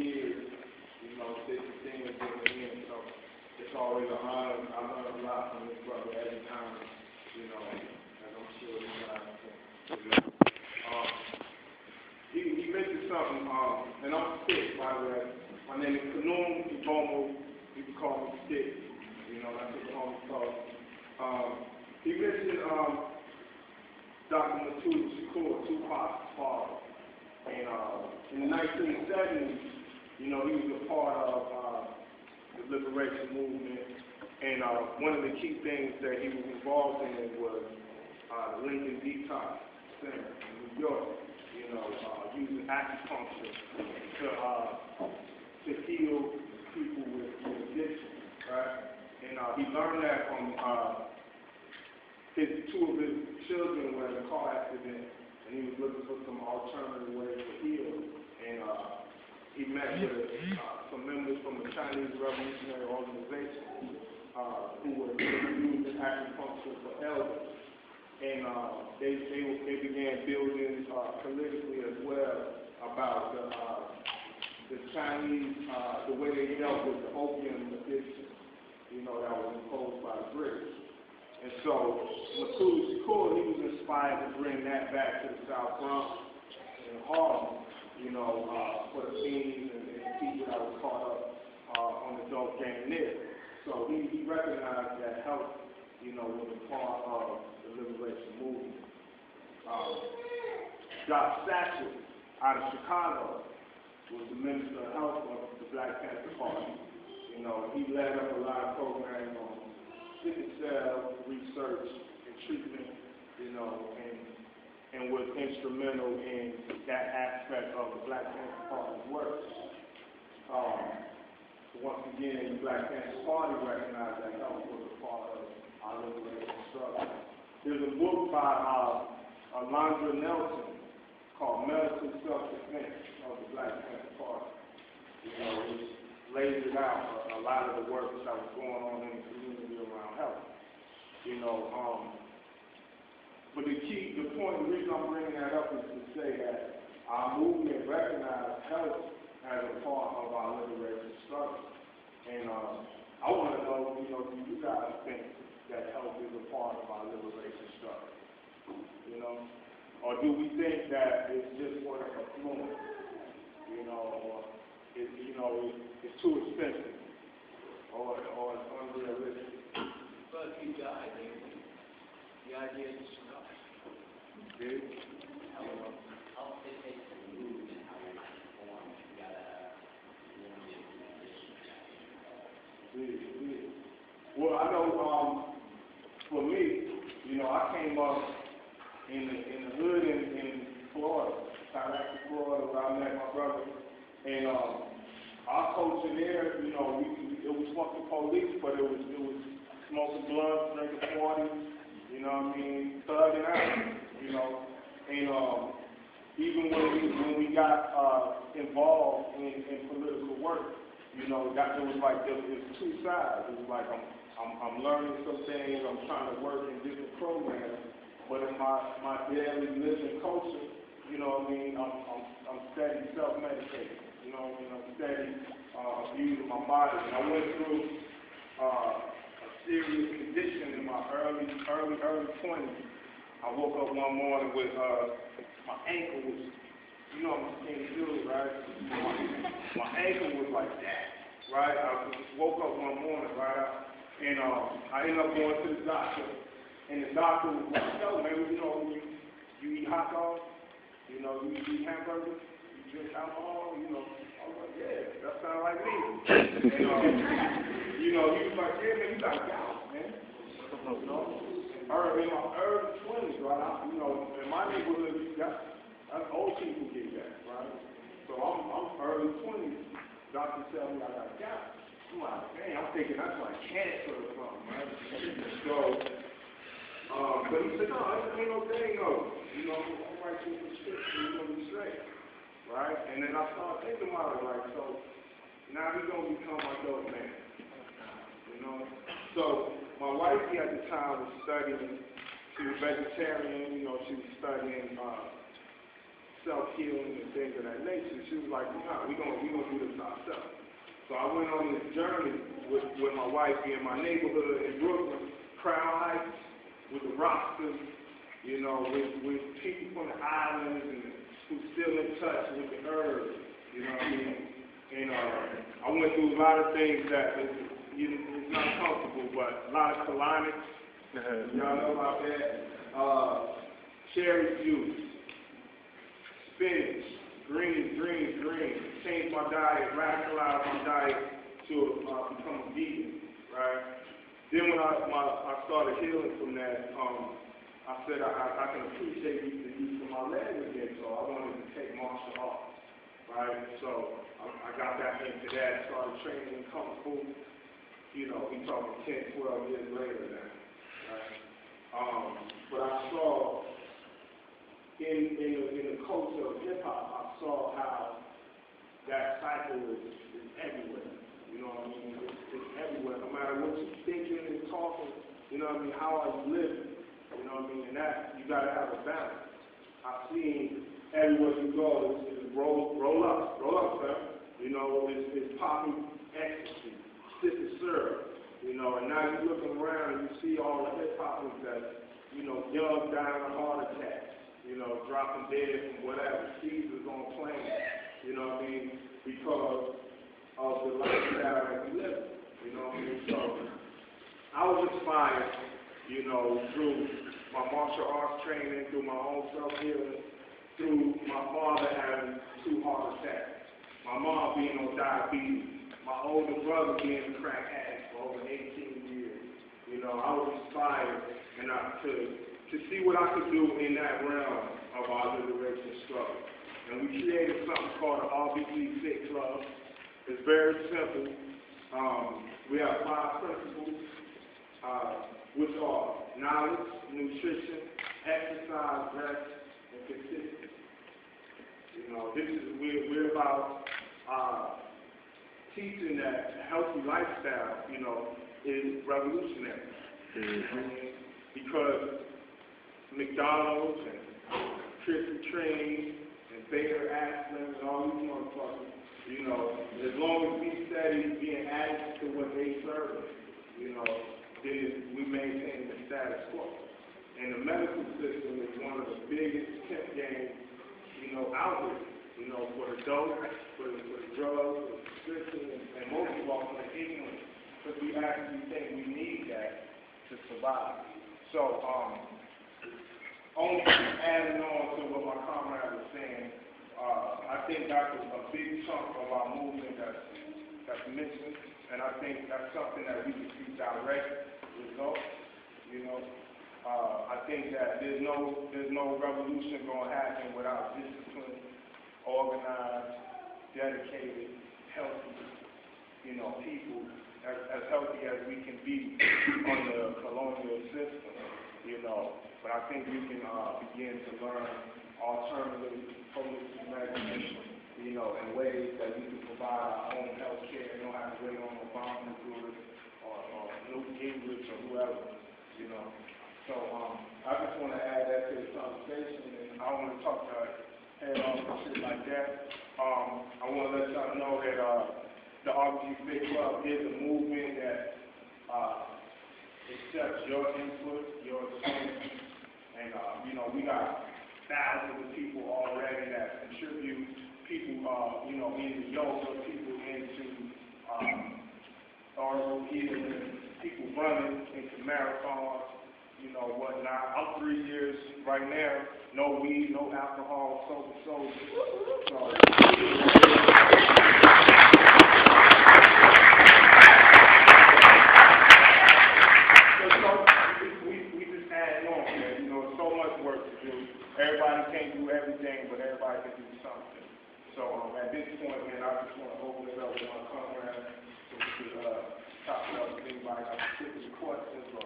years, you know, different things with him. So it's always an honor. I learn a lot from this brother every time, you know, as I'm sure you guys can. He mentioned something, and I'm Stick, by the way. My name is Kanum Ibomo. You can call me Stick. You know, that's what the homies call me. He mentioned Dr. MSU, Tupac's father. And in the 1970s, you know, he was a part of the liberation movement. And one of the key things that he was involved in was the Lincoln Detox Center in New York. You know, using acupuncture to heal people with addiction, right? And he learned that from two of his children were in a car accident, and he was looking for some alternative ways to heal. And he met with some members from the Chinese Revolutionary Organization who were using acupuncture for elders. And they began building politically as well about the Chinese, the way they dealt with the opium addiction, you know, that was imposed by the British. And so MSU, he was inspired to bring that back to the South Bronx and Harlem, you know, for the teens and people that were caught up on the dope game there. So he recognized that health, you know, was a part of the liberation movement. Doc Satchel out of Chicago was the Minister of Health of the Black Panther Party. You know, he led up a lot of programs on sickle cell research and treatment, you know, and was instrumental in that aspect of the Black Panther Party's work. Once again, the Black Panther Party recognized that health was a part of our liberation struggle. There's a book by Alondra Nelson called Medical Self-Defense of the Black Panther Party. You know, which lays it out, a lot of the work that was going on in the community around health. You know, but the reason I'm bringing that up is to say that our movement recognized health as a part of our liberation struggle. And I want to know, you know, do you guys think that health is a part of our liberation struggle? You know? Or do we think that it's just for the affluent? You know, or it's too expensive, or it's unrealistic? But the idea is to start. Okay. How it takes to move and how you're not informed. You gotta Well, I know for me, you know, I came up in the hood in Florida, Tallahassee, Florida, where I met my brother. And our culture there, you know, it was fucking police, but it was smoking blood, drinking 40, you know what I mean, thugging out, you know. And even when we got involved in political work, you know, there was two sides. It was like I'm learning some things, I'm trying to work in different programs, but in my daily living culture, you know what I mean, I'm steady self-medicating. You know, I'm steady abusing my body. And I went through a serious condition in my early 20s. I woke up one morning with my ankle was, you know, I'm a skinny dude, right? My ankle was like that, right? I just woke up one morning, right? And I ended up going to the doctor. And the doctor was like, yo, man, you know, you eat hot dogs, you know, you eat hamburgers, drink alcohol, you know. I was like, yeah, that sounds like me. And, you know, he was like, yeah, man, you got gout, man. You know, in my early 20s, right? You know, in my neighborhood, that's old people get that, right? So I'm early 20s. Doctor tells me I got gout. I'm like, dang, I'm thinking that's like cancer or something, right? So, but he said, no, ain't no thing, no. You know, I'm writing you a prescription, you're going to be straight. Right? And then I started thinking about it, like, so now he's going to become my dope man. You know? So my wifey at the time was studying, she was vegetarian, you know, she was studying self-healing and things of that nature. She was like, nah, we gonna do this ourselves. So I went on this journey with my wife in my neighborhood in Brooklyn, Crown Heights, with the Rosters, you know, with people from the islands and who's still in touch with the herbs, you know what I mean? And I went through a lot of things that it's not comfortable, but a lot of colonics. Y'all know about that. Cherry juice, spinach, greens. Changed my diet, radicalized my diet to become a vegan, right? Then when I started healing from that, I said I can appreciate the use of my legs again, so I wanted to take martial arts, right? So I got back into that, started training in Kung Fu. You know, we talking 10, 12 years later now, right? But I saw in the culture of hip hop, I saw how that cycle is everywhere. You know what I mean? It's everywhere. No matter what you're thinking and talking, you know what I mean? How are you living? You know what I mean? And that, you got to have a balance. I've seen everywhere you go, it's roll up, sir. You know, it's popping ecstasy, sipping syrup. You know, and now you're looking around and you see all the hip hoppers that, you know, young dying of heart attacks, you know, dropping dead from whatever, seizures on planes. You know what I mean? Because of the lifestyle that we live in. You know what I mean? So I was inspired, you know, through my martial arts training, through my own self-healing, through my father having 2 heart attacks, my mom being on diabetes, my older brother being a crack addict for over 18 years. You know, I was inspired and to see what I could do in that realm of our liberation struggle. And we created something called the RBC Fit Club. It's very simple. We have 5 principles, which are knowledge, nutrition, exercise, rest, and consistency. You know, we're about teaching that a healthy lifestyle, you know, is revolutionary. Mm-hmm. Because McDonald's and Krispy Kreme and Bayer Aspirin and all these motherfuckers, you know, as long as we study being added to what they serve, you know, then we maintain the status quo. And the medical system is one of the biggest temp games, you know, out there, you know, for the dope, for the drugs, for the prescription, and most of all for the ignorance, because we actually think we need that to survive. So, only adding on to what my comrade was saying, I think that's a big chunk of our movement that's missing, and I think that's something that we can see direct results. You know, I think that there's no revolution going to happen without disciplined, organized, dedicated, healthy, you know, people as healthy as we can be under the colonial system. You know, but I think we can begin to learn alternative holistic medicine, you know, in ways that we can provide our own health care and don't have to wait on Obama to do it or Newt Gingrich or whoever, you know. So I just want to add that to the conversation, and I want to talk to head on and shit like that. I want to let y'all know that the RBG Big Club is a movement that accepts your input, your experience, and you know, we got thousands of people already that contribute. People, you know, into yoga, people into herbal healing, people running into marathons, you know, whatnot. I'm 3 years right now, no weed, no alcohol, sober. So we just add on, man. You know, so much work to do. Everybody can't do everything, but everybody can do something. So at this point, man, I just want to open it up with my comrade so we can talk about if anybody got particular questions or